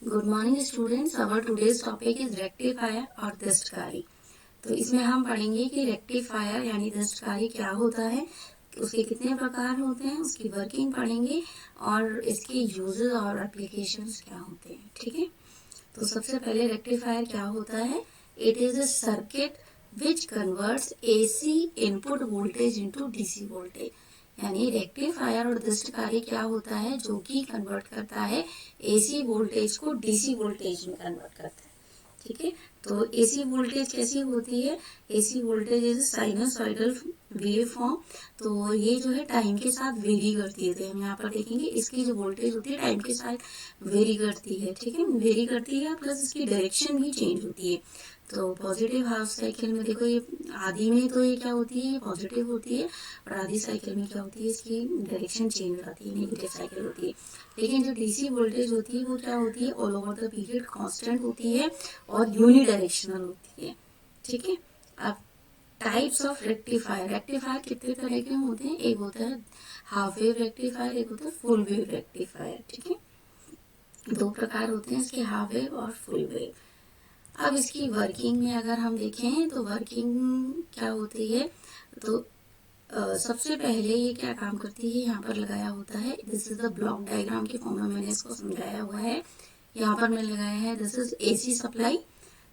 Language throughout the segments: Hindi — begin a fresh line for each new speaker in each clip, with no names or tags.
Good morning students. Our today's topic is rectifier और दस्तकारी। तो इसमें हम पढ़ेंगे कि रेक्टिफायर यानी दस्तकारी क्या होता है, उसके कितने प्रकार होते हैं, उसकी वर्किंग पढ़ेंगे और इसके यूजेस और एप्लीकेशंस क्या होते हैं। ठीक है, तो सबसे पहले रेक्टिफायर क्या होता है। It is a circuit which converts AC input voltage into DC voltage. यानी रेक्टिफायर और दस्तकारी क्या होता है, जो कि कन्वर्ट करता है एसी वोल्टेज को डीसी वोल्टेज में कन्वर्ट करता है। ठीक है, तो एसी वोल्टेज कैसी होती है। AC voltage is sinusoidal wave form. तो ये जो है टाइम के साथ वेरी करती है। तो हम यहाँ पर देखेंगे इसकी जो वोल्टेज होती है टाइम के साथ वेरी करती है। ठीक है, वेरी करती है, प्लस इसकी डायरेक्शन भी चेंज होती है। तो पॉजिटिव हाफ साइकिल में देखो, ये आधी में तो ये क्या होती है, पॉजिटिव होती है, और आधी साइकिल में क्या होती है, इसकी डायरेक्शन चेंज हो जाती है, नेगेटिव साइकिल होती है। लेकिन जो डीसी वोल्टेज होती है वो क्या होती है, all over the period constant होती है और यूनिडायरेक्शनल होती है। ठीक है, अब टाइप्स ऑफ रेक्टिफायर। रेक्टिफायर कितने तरह के होते हैं, एक होता है हाफ वेव रेक्टिफायर, एक होता है फुल वेव रेक्टिफायर। ठीक है, दो प्रकार होते हैं इसके, हाफ वेव और फुल वेव। अब इसकी वर्किंग में अगर हम देखें तो वर्किंग क्या होती है, तो सबसे पहले ये क्या काम करती है, यहाँ पर लगाया होता है, this is the block diagram के फॉर्म में मैंने इसको समझाया हुआ है। यहाँ पर मैंने लगाया है दिस इज एसी सप्लाई।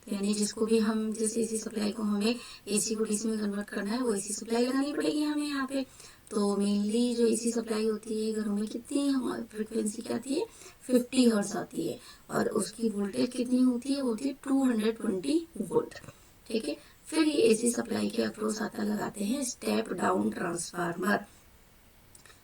तो यानी जिसको भी हम, जिस एसी सप्लाई को हमें एसी को डीसी में कन्वर्ट करना है वो एसी सप्लाई लगानी पड़ेगी हमें यहाँ पे। तो मेनली जो एसी सप्लाई होती है घरों में कितनी फ्रिक्वेंसी क्या आती है, 50 हर्ट्ज आती है, और उसकी वोल्टेज कितनी होती है, होती है 220 वोल्ट। ठीक है, फिर ये एसी सप्लाई के अक्रॉस आता लगाते हैं स्टेप डाउन ट्रांसफार्मर।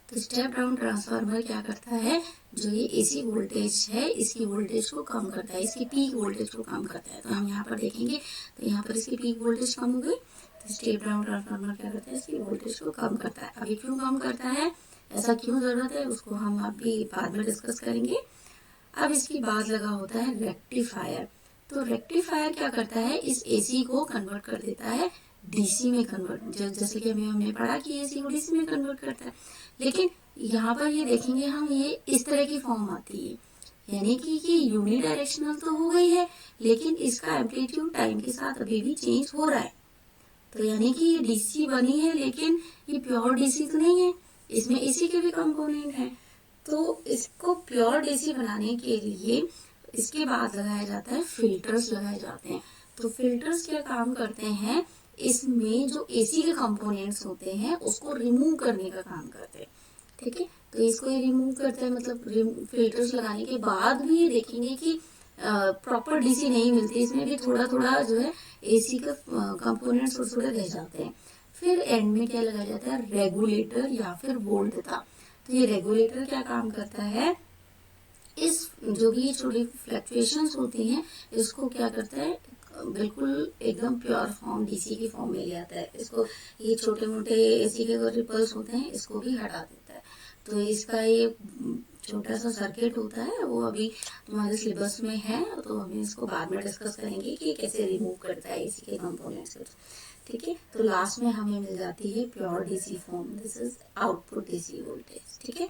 तो स्टेप डाउन ट्रांसफार्मर क्या करता है, जो ये एसी वोल्टेज है इसकी वोल्टेज को कम करता है, इसकी पीक वोल्टेज को कम करता है। तो हम यहाँ पर देखेंगे तो यहाँ पर इसकी पीक वोल्टेज कम हो गई, तो स्टेप डाउन ट्रांसफार्मर क्या करता है, इसकी वोल्टेज को कम करता है। अभी क्यों कम करता है, ऐसा क्यों जरूरत है, उसको हम अभी बाद में डिस्कस करेंगे। अब इसके बाद लगा होता है रेक्टिफायर। तो रेक्टिफायर क्या करता है, इस एसी को कन्वर्ट कर देता है डीसी में कन्वर्ट, जैसे कि हमने पढ़ा कि एसी को डीसी में कन्वर्ट करता है। लेकिन यहाँ पर ये देखेंगे हम, ये इस तरह की फॉर्म आती है, यानी कि ये यूनिडायरेक्शनल तो हो गई है, लेकिन इसका एम्पलीट्यूड टाइम के साथ अभी भी चेंज हो रहा है। तो यानी कि ये डीसी बनी है, लेकिन ये प्योर डीसी तो नहीं है, इसमें एसी के भी कंपोनेंट हैं। तो इसको प्योर डीसी बनाने के लिए इसके बाद लगाया जाता है फिल्टर्स लगाए जाते हैं। तो फिल्टर्स क्या काम करते हैं, इसमें जो एसी के कंपोनेंट्स होते हैं उसको रिमूव करने का काम करते हैं। ठीक है, तो इसको ये रिमूव करते हैं, मतलब फिल्टर्स लगाने के बाद भी ये देखेंगे कि प्रॉपर डीसी नहीं मिलती, इसमें भी थोड़ा थोड़ा जो है एसी का कंपोनेंट्स थोड़े थोड़े रह जाते हैं। फिर एंड में क्या लगाया जाता है, रेगुलेटर या फिर वोल्टता। तो ये रेगुलेटर क्या काम करता है, इस जो भी छोटी फ्लक्चुएशंस होती हैं इसको क्या करता है, बिल्कुल एकदम प्योर फॉर्म डीसी की फॉर्म में ले आता है इसको। ये छोटे मोटे एसी के जो रिपल्स होते हैं इसको भी हटा देता है। तो इसका ये छोटा सा सर्किट होता है, वो अभी तुम्हारे सिलेबस में है, तो हम इसको बाद में डिस्कस करेंगे कि कैसे रिमूव करता है एसी के कंपोनेंट्स। ठीक है, तो लास्ट में हमें मिल जाती है pure DC form, this is output DC voltage. ठीक है,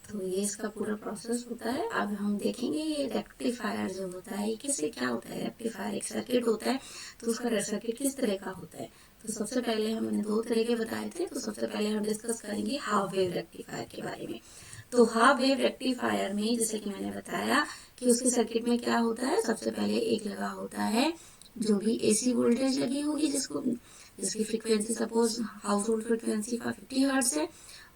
तो ये इसका पूरा प्रोसेस होता है। अब हम देखेंगे ये रेक्टिफायर जो होता है किससे क्या होता है। रेक्टिफायर एक सर्किट होता है, तो उसका सर्किट किस तरह का होता है। तो सबसे पहले हमने दो तरह के बताए थे, तो सबसे पहले हम डिस्कस करेंगे हाफ वेव रेक्टिफायर के बारे में। तो हाफ वेव रेक्टिफायर में जैसे कि मैंने बताया कि उसके सर्किट में क्या होता है, सबसे पहले एक लगा होता है जो भी एसी वोल्टेज लगी होगी, जिसकी frequency suppose house hold frequency 50 hertz है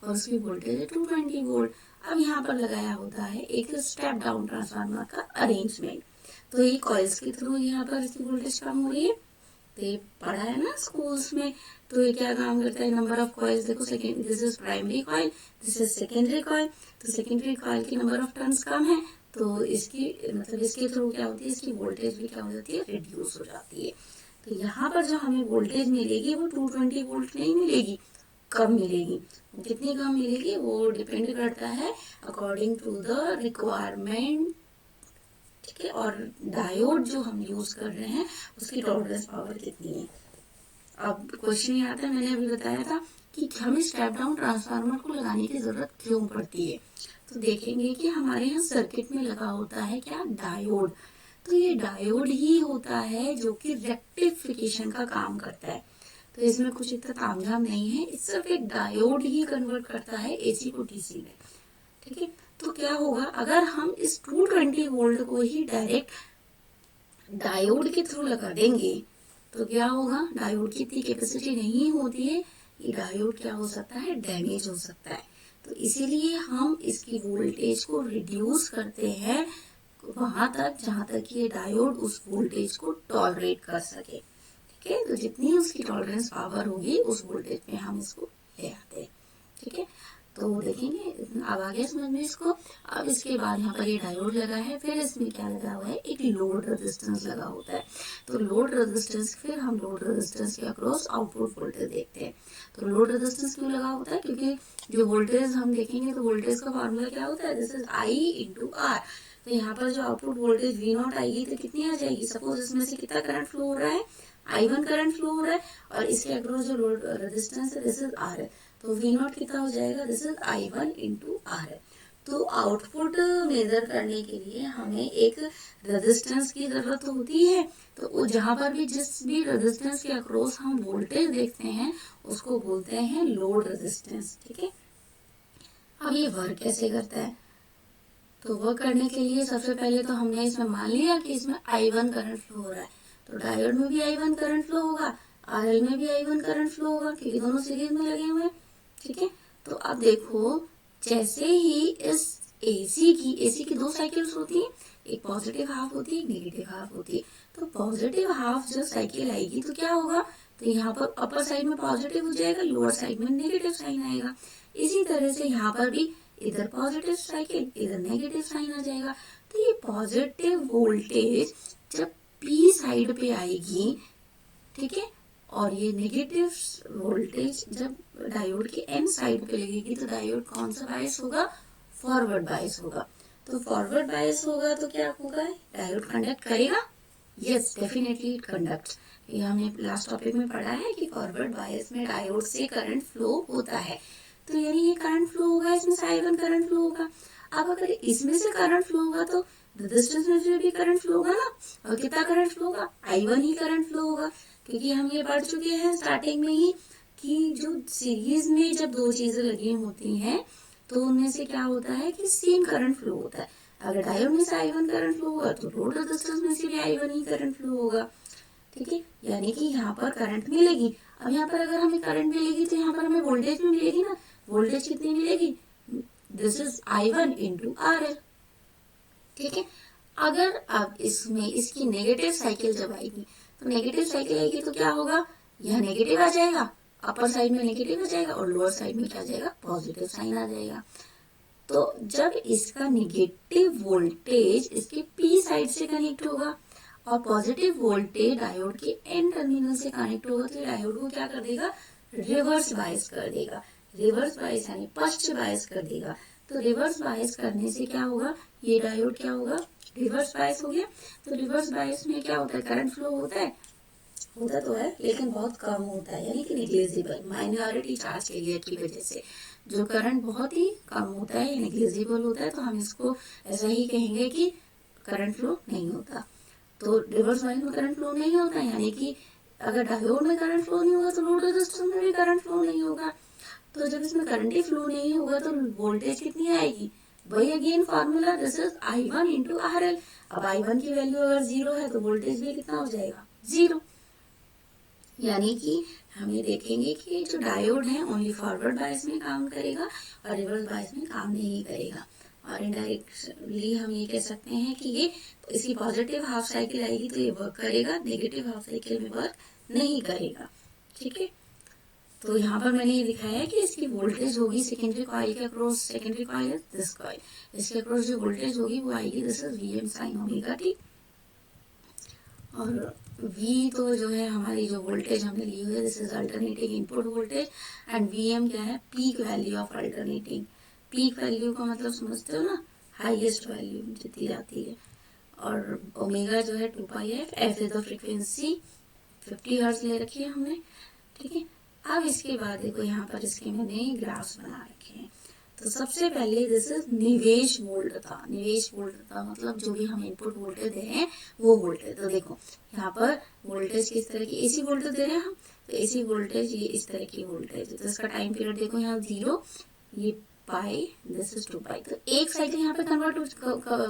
और उसकी वोल्टेज है 220 वोल्ट। अब यहाँ पर लगाया होता है एक स्टेप डाउन ट्रांसफार्मर का अरेंजमेंट। तो ये कॉइल्स के थ्रू यहाँ पर इसकी वोल्टेज कम हो रही है। तो ये पढ़ा है ना स्कूल्स में। तो ये क्या काम करता है, नंबर ऑफ कॉइल्स देखो, second this is primary coil, this is secondary coil. तो सेकेंडरी कॉइल की नंबर ऑफ टर्न्स कम है, तो इसकी मतलब इसके थ्रू क्या होती है, इसकी वोल्टेज भी क्या हो जाती है, रिड्यूस हो जाती है। तो यहाँ पर जो हमें वोल्टेज मिलेगी वो 220 वोल्ट नहीं मिलेगी, कम मिलेगी। कितनी कम मिलेगी वो डिपेंड करता है अकॉर्डिंग टू द रिक्वायरमेंट। ठीक है, और डायोड जो हम यूज कर रहे हैं उसकी टॉलरेंस पावर कितनी है। अब क्वेश्चन ये आता है, मैंने अभी बताया था कि हमें स्टेप डाउन ट्रांसफार्मर को लगाने की जरूरत क्यों पड़ती है। तो देखेंगे कि हमारे यहाँ सर्किट में लगा होता है क्या, डायोड। तो ये डायोड ही होता है जो कि रेक्टिफिकेशन का काम करता है। तो इसमें कुछ इतना तामझाम नहीं है, सिर्फ एक डायोड ही कन्वर्ट करता है एसी को डीसी में। ठीक है, तो क्या होगा अगर हम इस 220 वोल्ट को ही डायरेक्ट डायोड के थ्रू लगा देंगे तो क्या होगा, डायोड की इतनी कैपेसिटी नहीं होती है, ये डायोड क्या हो सकता है, डैमेज हो सकता है। तो इसीलिए हम इसकी वोल्टेज को रिड्यूस करते हैं वहां तक जहां तक ये डायोड उस वोल्टेज को टॉलरेट कर सके। ठीक है, तो जितनी उसकी टॉलरेंस पावर होगी उस वोल्टेज पे हम इसको ले आते हैं। ठीक है, तो देखेंगे अब आगे समझ में इसको। अब इसके बाद यहाँ पर ये डायोड लगा है, फिर इसमें क्या लगा हुआ है, एक लोड रेजिस्टेंस लगा होता है। तो लोड रेजिस्टेंस, फिर हम लोड रेजिस्टेंस के अक्रॉस आउटपुट वोल्टेज देखते हैं। तो लोड रेजिस्टेंस क्यों लगा होता है, क्योंकि जो वोल्टेज हम देखेंगे तो वोल्टेज का फॉर्मूला क्या होता है, this is I into R. तो यहाँ पर जो आउटपुट वोल्टेज वी नॉट आएगी तो कितनी आ जाएगी, सपोज इसमें से कितना करंट फ्लो हो रहा है, I1 करंट फ्लो हो रहा है, और इसके अक्रॉस जो लोड रेजिस्टेंस है दिस इज आर है, तो वी नॉट कितना हो जाएगा, this is I1 into are है। तो आउटपुट मेजर करने के लिए हमें एक रेजिस्टेंस की जरूरत होती है। तो जहां पर भी जिस भी रेजिस्टेंस के अक्रॉस हम वोल्टेज देखते हैं उसको बोलते हैं लोड रेजिस्टेंस। ठीक है, अब ये वर्क कैसे करता है, तो वर्क करने के लिए सबसे पहले तो हमने इसमें मान लिया कि इसमें I1 करंट फ्लो हो रहा है, तो डायोड में भी I1 करंट फ्लो होगा, RL में भी I1 करंट फ्लो होगा, क्योंकि दोनों सीरीज में लगे हुए हैं। ठीक है, तो अब देखो जैसे ही इस एसी की दो साइकिल्स होती हैं, एक पॉजिटिव हाफ होती है, एक नेगेटिव हाफ होती है। तो पॉजिटिव हाफ जब साइकिल आएगी तो क्या होगा, तो यहाँ पर अपर साइड में पॉजिटिव हो जाएगा, लोअर साइड में नेगेटिव साइन आएगा। इसी तरह से यहाँ पर भी इधर पॉजिटिव साइकिल, इधर नेगेटिव साइन आ जाएगा। तो ये पॉजिटिव वोल्टेज जब पी साइड पे आएगी, ठीक है, और ये नेगेटिव वोल्टेज जब डायोड के एन साइड पे लगेगी तो डायोड कौन सा बायस होगा, फॉरवर्ड बायस होगा। तो फॉरवर्ड बायस होगा तो क्या होगा, डायोड कंडक्ट करेगा, यस डेफिनेटली इट कंडक्ट्स। ये हमने लास्ट टॉपिक में पढ़ा है कि फॉरवर्ड बायस में डायोड से करंट फ्लो होता है। तो यानी ये करंट फ्लो होगा, इसमें से I1 करंट फ्लो होगा। अब अगर इसमें से करंट फ्लो होगा तो रेजिस्टेंस में से भी करंट फ्लो होगा ना, और कितना करंट फ्लो होगा, I1 ही करंट फ्लो होगा। क्योंकि हम ये पढ़ चुके हैं स्टार्टिंग में ही कि जो सीरीज में जब दो चीजें लगी होती हैं तो उनमें से क्या होता है कि सेम करंट फ्लो होता है। अगर डायोड में से I1 करंट फ्लो होगा तो लोड रेजिस्टेंस में से भी I1 ही करंट फ्लो होगा। ठीक है, यानी कि यहाँ पर करंट मिलेगी। अब यहाँ पर अगर हमें करंट मिलेगी तो यहाँ पर हमें वोल्टेज भी मिलेगी ना, वोल्टेज कितनी मिलेगी, this is I1 into RL। ठीक है, अगर अब इसमें इसकी नेगेटिव साइकिल जब आएगी तो नेगेटिव साइकिल आएगी तो क्या होगा, यह नेगेटिव आ जाएगा, अपर साइड में नेगेटिव आ जाएगा और लोअर साइड में क्या आ जाएगा, पॉजिटिव साइन आ जाएगा। तो जब इसका नेगेटिव वोल्टेज इसके पी साइड से कनेक्ट होगा और पॉजिटिव वोल्टेज डायोड के एन टर्मिनल से कनेक्ट होगा तो डायोड को क्या कर देगा, रिवर्स बायस कर देगा। रिवर्स बायस यानी पश्च बायस कर देगा। तो रिवर्स बायस करने से क्या होगा, ये डायोड क्या होगा, रिवर्स बायस हो गया। तो रिवर्स बायस में क्या होता है, करंट फ्लो होता है, होता तो है लेकिन बहुत कम होता है, यानी कि निग्लेजिबल, माइनॉरिटी चार्ज एरिया की वजह से जो करंट बहुत ही कम होता है, निग्लेजिबल होता है, तो हम इसको ऐसा ही कहेंगे कि करंट फ्लो नहीं होता। तो रिवर्स बायस में करंट फ्लो नहीं होता, यानी कि अगर डायोड में करंट फ्लो नहीं होगा तो लोड रेजिस्टेंस में भी करंट फ्लो नहीं होगा। तो जब इसमें करंट ही फ्लो नहीं होगा तो वोल्टेज कितनी आएगी, वही again formula, this is I1 into RL। अब I1 की वैल्यू अगर 0 है तो वोल्टेज भी कितना हो जाएगा, 0। यानी कि हम ये देखेंगे कि जो डायोड है ओनली फॉरवर्ड बायस में काम करेगा और रिवर्स बायस में काम नहीं करेगा। और इनडायरेक्टली हम ये कह सकते हैं कि ये इसकी पॉजिटिव हाफ साइकिल आएगी तो ये वर्क करेगा, नेगेटिव हाफ साइकिल में वर्क नहीं करेगा। ठीक है, तो यहाँ पर मैंने ये दिखाया है कि इसकी वोल्टेज होगी सेकेंडरी कॉइल के across, secondary coil this coil, इसके अक्रॉस जो वोल्टेज होगी वो आएगी, this is Vm sin omega t। और V तो जो है हमारी जो वोल्टेज हमने ली हुई है, this is alternating input voltage, and Vm क्या है, peak value of alternating. Peak value का मतलब समझते हो ना, हाईएस्ट वैल्यू जितनी जाती है। और ओमेगा जो है 2πf, f is the frequency, 50 hertz ले रखी है हमने। ठीक है, अब इसके बाद देखो यहाँ पर इसके मैंने ग्राफ्स बना रखे हैं। तो सबसे पहले दिस इज निवेश वोल्टता। निवेश वोल्टता मतलब जो भी हम इनपुट वोल्टेज दे रहे हैं वो वोल्टेज। तो देखो यहाँ पर वोल्टेज किस तरह की एसी वोल्टेज दे रहे हैं हम, तो एसी वोल्टेज ये इस तरह की वोल्टेज। तो इसका टाइम पीरियड देखो यहाँ 0, ये पाई, दिस इज 2 पाई। तो एक साइकिल यहाँ पे कन्वर्ट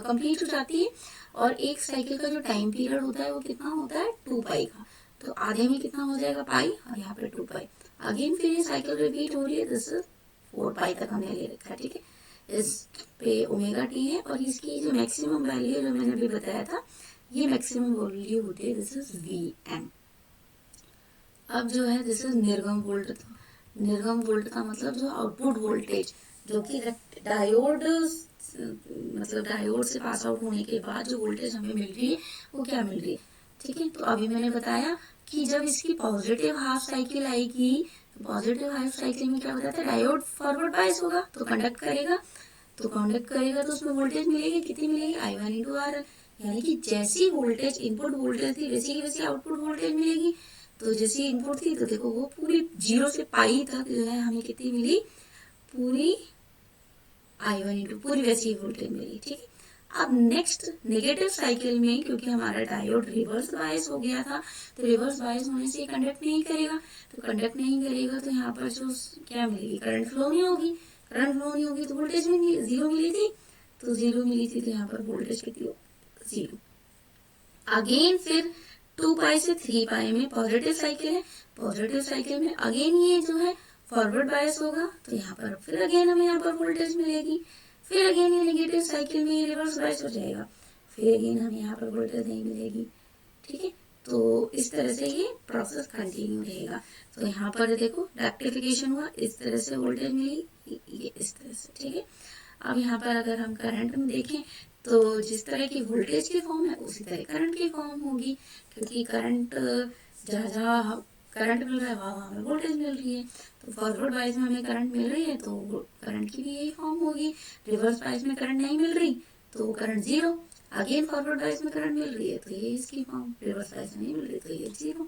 कंप्लीट हो जाती है और एक साइकिल का जो टाइम पीरियड होता है वो कितना होता है 2 पाई का। तो आधे में कितना हो जाएगा पाई और यहाँ पे 2 पाई। अगेन फिर ये साइकिल रिपीट हो रही है, दिस इज 4 पाई तक हमने ले रखा है, ठीक है। इस पे ओमेगा टी है और इसकी जो मैक्सिमम वैल्यू है जो मैंने अभी बताया था, ये मैक्सिमम वैल्यू होती है, दिस इज वी एम। अब जो है दिस इज निर्गम वोल्ट। निर्गम वोल्ट का मतलब जो आउटपुट वोल्टेज जो कि डायोड मतलब डायोड से पास आउट होने के बाद जो वोल्टेज हमें मिल रही है वो क्या मिल रही है, ठीक है। तो अभी मैंने बताया कि जब इसकी पॉजिटिव हाफ साइकिल आएगी, तो पॉजिटिव हाफ साइकिल में क्या बताता है, डायोड फॉरवर्ड बायस होगा तो कंडक्ट करेगा। तो कंडक्ट करेगा तो उसमें वोल्टेज मिलेगी, कितनी मिलेगी, I1 इंटू आर। यानी कि जैसी वोल्टेज इनपुट वोल्टेज थी वैसी की वैसी आउटपुट वोल्टेज मिलेगी। तो जैसी इनपुट थी तो देखो वो पूरी 0 से पाई तक जो है हमें कितनी मिली, पूरी I1 इंटू पूरी वैसी वोल्टेज मिली, ठीक है। अब नेक्स्ट नेगेटिव साइकिल में क्योंकि हमारा डायोड रिवर्स बायस हो गया था, तो रिवर्स बायस होने से कंडक्ट नहीं करेगा। तो कंडक्ट नहीं करेगा तो यहाँ पर जो क्या मिलेगी, करंट फ्लो नहीं होगी। करंट फ्लो नहीं होगी तो वोल्टेज में 0 मिली थी, तो 0 मिली थी तो यहाँ पर वोल्टेज कितनी हो, 0। अगेन फिर 2 पाई से 3 पाई में पॉजिटिव साइकिल है। पॉजिटिव साइकिल में अगेन ये जो है फॉरवर्ड बायस होगा, तो यहाँ पर फिर अगेन हमें यहाँ पर वोल्टेज मिलेगी। फिर अगेन ये नेगेटिव साइकिल में रिवर्स बायस हो जाएगा, फिर अगेन हमें यहाँ पर वोल्टेज नहीं मिलेगी, ठीक है। तो इस तरह से ये प्रोसेस कंटिन्यू रहेगा। तो यहाँ पर देखो रेक्टिफिकेशन हुआ, इस तरह से वोल्टेज मिली, ये इस तरह से, ठीक है। अब यहाँ पर अगर हम करंट में देखें तो जिस तरह की वोल्टेज की फॉर्म है उसी तरह करंट की फॉर्म होगी, क्योंकि करंट जहाँ जहाँ करंट मिल रहा है वहाँ हमें वोल्टेज मिल रही है। तो फॉरवर्ड बायस में हमें करंट मिल रही है तो करंट की भी यही फॉर्म होगी। रिवर्स बायस में करंट नहीं मिल रही तो करंट 0। अगेन फॉरवर्ड बायस में करंट मिल रही है तो ये इसकी फॉर्म, रिवर्स बायस में नहीं मिल रही तो ये 0।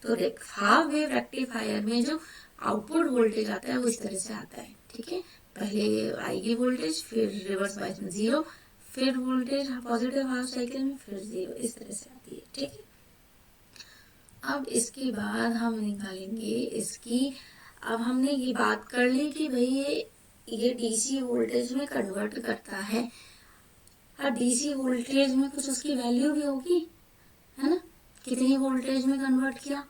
तो हाफ वेव रेक्टिफायर में जो आउटपुट वोल्टेज आता है वो इस तरह से आता है, ठीक है। पहले आएगी वोल्टेज, फिर रिवर्स बायस में 0, फिर वोल्टेज पॉजिटिव हाफ साइकिल में फिर 0, इस तरह से आती है, ठीक है। अब इसके बाद हम निकालेंगे इसकी, अब हमने ये बात कर ली कि भाई ये डीसी वोल्टेज में कन्वर्ट करता है। अब डीसी वोल्टेज में कुछ उसकी वैल्यू भी होगी, है ना, कितनी वोल्टेज में कन्वर्ट किया।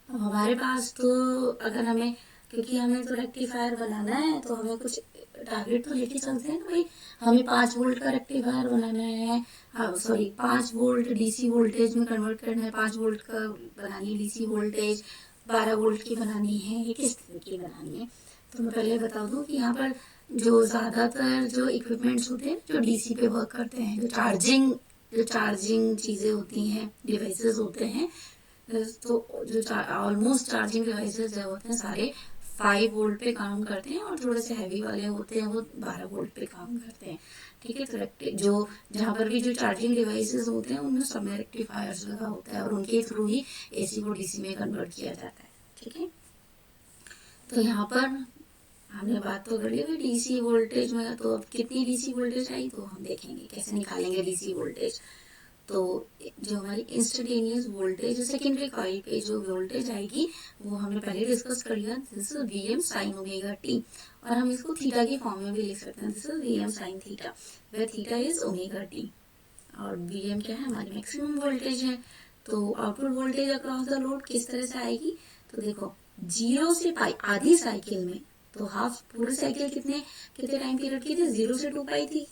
अब हमारे पास तो अगर हमें, क्योंकि हमें तो रेक्टिफायर बनाना है तो हमें कुछ टारगेट तो लेके चलते हैं ना भाई, हमें 5 वोल्ट का रेक्टिफायर बनाना है, हाँ सॉरी 5 वोल्ट डीसी वोल्टेज में कन्वर्ट करना है, 5 वोल्ट का बनानी है डीसी वोल्टेज, 12 वोल्ट की बनानी है, ये किस तरह की बनानी है। तो मैं पहले बता दूं कि यहाँ पर जो ज़्यादातर जो इक्विपमेंट्स होते हैं जो डीसी पे वर्क करते हैं, जो चार्जिंग चीज़ें होती हैं, डिवाइसेस होते हैं, तो जो ऑलमोस्ट चार्जिंग डिवाइसेस जो होते हैं सारे 5 वोल्ट पे काम करते हैं और थोड़े से हैवी वाले होते हैं वो 12 वोल्ट पे काम करते हैं, ठीक है। तो जो जहाँ पर भी जो चार्जिंग डिवाइसेस होते हैं उनमें सब में रेक्टिफायर्स लगा होता है और उनके थ्रू ही एसी को डीसी में कन्वर्ट किया जाता है, ठीक है। तो यहाँ पर हमने बात तो कर ली हुई डीसी वोल्टेज में, तो अब कितनी डीसी वोल्टेज आई तो हम देखेंगे कैसे निकालेंगे डीसी वोल्टेज। तो जो हमारी इंस्टेंटेनियस वोल्टेज सेकेंडरी कॉइल पे जो वोल्टेज आएगी वो हमने पहले डिस्कस कर लिया, this is V M sine omega T, और हम इसको थीटा की फॉर्म में भी लिख सकते हैं, this is V M sine theta, where theta is omega T और वी एम क्या है, हमारी मैक्सिमम वोल्टेज है। तो output voltage across the load किस तरह से आएगी, तो देखो 0 से पाई आधी साइकिल में, तो हाफ पूरी साइकिल कितने कितने टाइम पीरियड की थी, 0 से 2 पाई थी,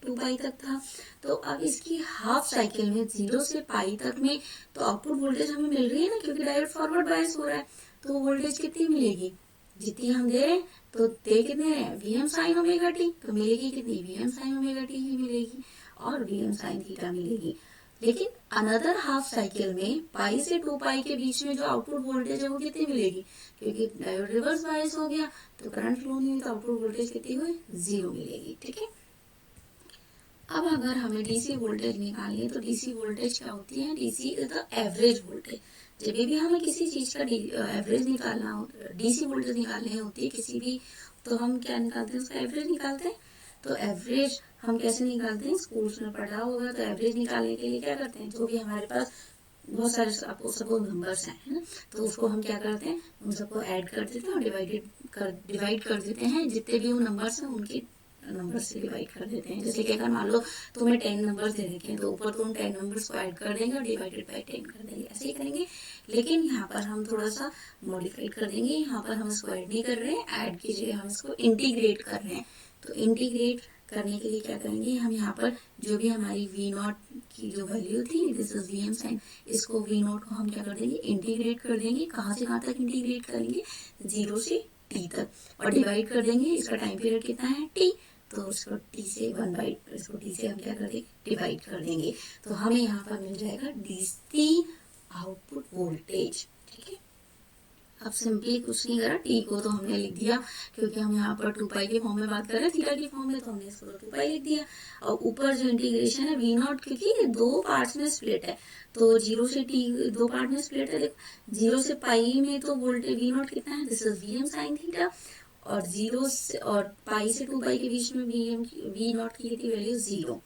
2 पाई तक था। तो अब इसकी हाफ साइकिल में 0 से पाई तक में तो आउटपुट वोल्टेज हमें मिल रही है ना, क्योंकि डायोड फॉरवर्ड बायस हो रहा है, तो वोल्टेज कितनी मिलेगी, जितनी हम दे रहे हैं तो दे कितने रहे हैं, V M sine omega T, तो मिलेगी कितनी, V M sine omega T ही मिलेगी और वी एम साइन थीटा मिलेगी। लेकिन अनदर हाफ साइकिल में पाई से 2 पाई के बीच में जो आउटपुट वोल्टेज है वो कितनी मिलेगी, क्योंकि डायोड रिवर्स बायस हो गया तो करंट फ्लो नहीं हुई तो आउटपुट वोल्टेज कितनी हुई, 0 मिलेगी, ठीक है। अब अगर हमें डीसी वोल्टेज निकालनी है तो डीसी वोल्टेज क्या होती है, DC is the average voltage. जब भी हमें किसी चीज का एवरेज निकालना हो, डीसी वोल्टेज निकालनी होती है किसी भी, तो हम क्या निकालते हैं, उसका एवरेज निकालते हैं। तो एवरेज हम कैसे निकालते हैं, स्कूल्स में पढ़ा होगा। तो एवरेज निकालने के लिए क्या करते हैं, जो भी हमारे पास बहुत सारे सपोज नंबर्स हैं, है ना, तो उसको हम क्या करते हैं, उन सबको ऐड कर देते हैं और डिवाइड कर देते हैं। जितने भी वो नंबर्स हैं उनके नंबर से डिवाइड कर देते हैं। जैसे कि अगर मान लो तुम्हें 10 नंबर दे रखे हैं तो ऊपर तुम 10 नंबर्स को ऐड कर देंगे और डिवाइडेड बाई 10 कर देंगे, ऐसे ही करेंगे। लेकिन यहाँ पर हम थोड़ा सा मॉडिफाइड कर देंगे, यहाँ पर हम इसको ऐड नहीं कर रहे हैं, ऐड की जगह हम इसको इंटीग्रेट कर रहे हैं। तो इंटीग्रेट करने के लिए क्या करेंगे, हम यहाँ पर जो भी हमारी V0 की जो वैल्यू थी, दिस इज Vm साइन, इसको V0 को हम क्या कर देंगे, इंटीग्रेट कर देंगे। कहाँ से कहाँ तक इंटीग्रेट करेंगे, 0 से t तक, और डिवाइड कर देंगे। इसका टाइम पीरियड कितना है, t, तो उसको t से 1/, इसको t से हम क्या कर देंगे, डिवाइड कर देंगे। तो हमें यहाँ पर मिल जाएगा डीसी आउटपुट वोल्टेज। ठीक है, अब सिंपली कुछ नहीं करा, टी को तो हमने लिख दिया, क्योंकि हम यहाँ पर 2 पाई के फॉर्म में बात कर रहे हैं, थीटा के फॉर्म में, तो हमने इसको 2 पाई लिख दिया। और ऊपर जो इंटीग्रेशन है V0, क्योंकि 2 पार्ट्स में स्प्लिट है, तो 0 से टी 2 पार्ट में स्प्लिट है। देखो 0 से पाई में तो वोल्टेज V0 कितना है, this is Vm sine theta, और 0 से और पाई से 2 पाई के बीच में V0 की कितनी वैल्यू, 0।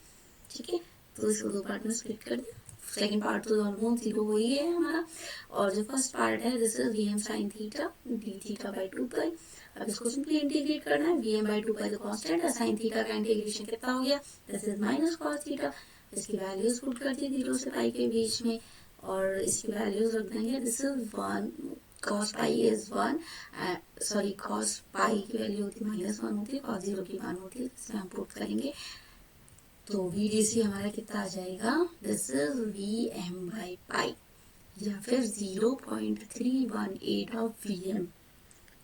ठीक है, तो इसको 2 पार्ट में स्प्लिट कर दिया। सेकेंड पार्ट तो ऑलमोस्ट 0 हो ही है हमारा, और जो फर्स्ट पार्ट है this is Vm sine theta D theta by 2 पाई। अब इसको सिंपली इंटीग्रेट करना है, Vm बाई 2 पाई तो कांस्टेंट है, साइन थीटा का इंटीग्रेशन कितना हो गया, this is minus cos theta. इसकी वैल्यूज पुट कर दी 0 से पाई के बीच में, और इसकी वैल्यूज रख देंगे, this is 1, cos pi is 1, sorry cos पाई की वैल्यू होती है -1 होती है, cos 0 की 1 होती है, इसमें हम पुट करेंगे। तो VDC हमारा कितना आ जाएगा, this is Vm by pi, या फिर 0.318 ऑफ Vm।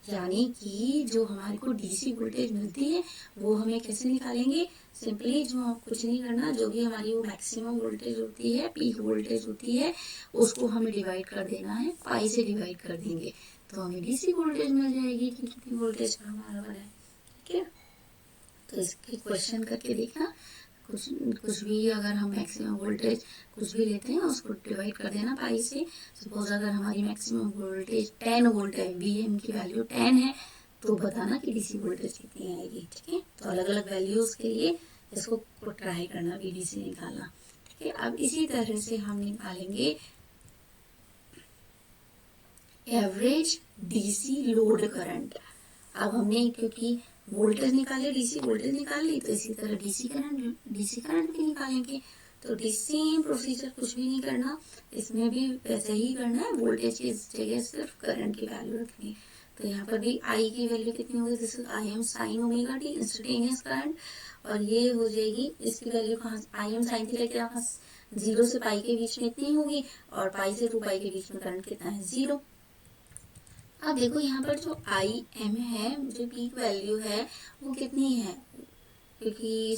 यानी कि जो हमारे को डीसी वोल्टेज मिलती है वो हमें कैसे निकालेंगे, सिंपली जो कुछ नहीं करना, जो भी हमारी वो मैक्सिमम वोल्टेज होती है, पीक वोल्टेज होती है, उसको हमें डिवाइड कर देना है, पाई से डिवाइड कर देंगे, तो हमें डीसी वोल्टेज मिल जाएगी कि कितनी वोल्टेज का हमारा वाला है। ठीक है, तो इसके क्वेश्चन करके देखना, कुछ भी अगर हम मैक्सिमम वोल्टेज कुछ भी लेते हैं उसको डिवाइड कर देना पाई से। सपोज अगर हमारी मैक्सिमम वोल्टेज 10 वोल्ट है, Vm की वैल्यू 10 है, तो बताना कि डीसी वोल्टेज कितनी आएगी। ठीक है, तो अलग अलग वैल्यूज के लिए इसको ट्राई करना, VDC निकालना। ठीक है, अब इसी तरह से हम निकालेंगे एवरेज डीसी लोड करंट। अब हमने क्योंकि वोल्टेज निकाले, डीसी वोल्टेज निकाल ली, तो इसी तरह डीसी करंट भी निकालेंगे। तो सेम प्रोसीजर, कुछ भी नहीं करना, इसमें भी वैसे ही करना है, वोल्टेज की जगह सिर्फ करंट की वैल्यू रखनी। तो यहाँ पर भी आई की वैल्यू कितनी होगी, this is Im sign omega T, instantaneous current, और ये हो जाएगी इसकी वैल्यू कहाँ, Im साइन थीटा क्या, 0 से पाई के बीच में इतनी होगी, और पाई से 2 पाई के बीच में करंट कितना है, 0। अब देखो यहाँ पर जो Im है, जो पीक वैल्यू है, वो कितनी है, क्योंकि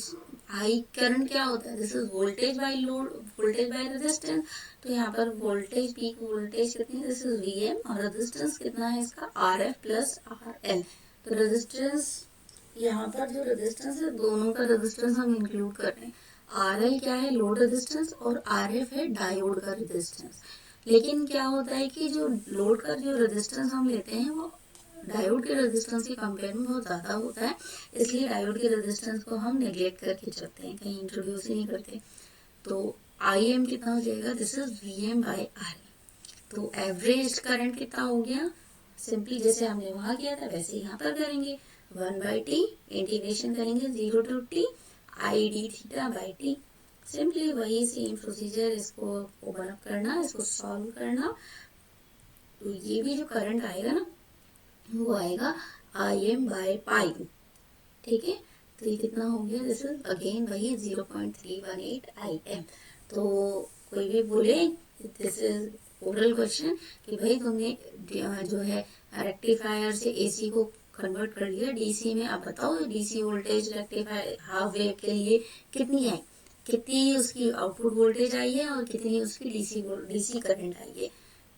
आई करंट क्या होता है, this is voltage by load, voltage by resistance. तो यहाँ पर वोल्टेज, पीक वोल्टेज कितनी है, दिस इज Vm, और रेजिस्टेंस कितना है इसका, Rf प्लस RL। तो रेजिस्टेंस, यहाँ पर जो रेजिस्टेंस है, दोनों का रेजिस्टेंस हम इंक्लूड कर रहे हैं। RL क्या है, लोड रेजिस्टेंस, और Rf है डायोड का रेजिस्टेंस। लेकिन क्या होता है कि जो लोड का जो रेजिस्टेंस हम लेते हैं वो डायोड के रेजिस्टेंस के कंपेयर में बहुत ज़्यादा होता है, इसलिए डायोड के रेजिस्टेंस को हम नेग्लेक्ट करके चलते हैं, कहीं इंट्रोड्यूस ही नहीं करते। तो Im कितना हो जाएगा, this is Vm by RL। तो एवरेज करंट कितना हो गया, सिंपली जैसे हमने वहाँ किया था वैसे यहाँ पर करेंगे, 1/t इंटीग्रेशन करेंगे 0 to t I d theta by T. Simply वही सेम प्रोसीजर, इसको ओपन अप करना, इसको सॉल्व करना। तो ये भी जो करंट आएगा ना, वो आएगा Im बाई पाई। ठीक है, तो ये कितना हो गया, दिस इज अगेन वही 0.318 Im। तो कोई भी बोले, दिस इज ओरल क्वेश्चन, कि भाई तुमने जो है रेक्टिफायर से एसी को कन्वर्ट कर लिया डीसी में, अब बताओ DC voltage rectifier half wave के लिए कितनी आई, कितनी उसकी आउटपुट वोल्टेज आई है, और कितनी उसकी डीसी करंट आई है।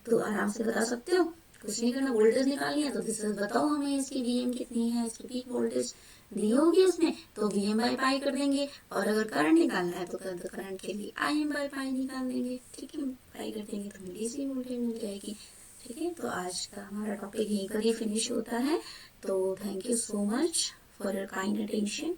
तो आराम से बता सकते हो, कुछ नहीं करना, वोल्टेज निकालनी है तो दिस इज बताओ हमें इसकी Vm कितनी है, इसकी पीक वोल्टेज दी होगी उसमें तो Vm बाई पाई कर देंगे, और अगर करंट निकालना है तो करंट के लिए Im बाई पाई निकाल देंगे। ठीक है, पाई कर देंगे तो हमें डीसी वोल्टेज मिल जाएगी। ठीक है, तो आज का हमारा टॉपिक यहीं पर ही फिनिश होता है। तो thank you so much for your kind attention.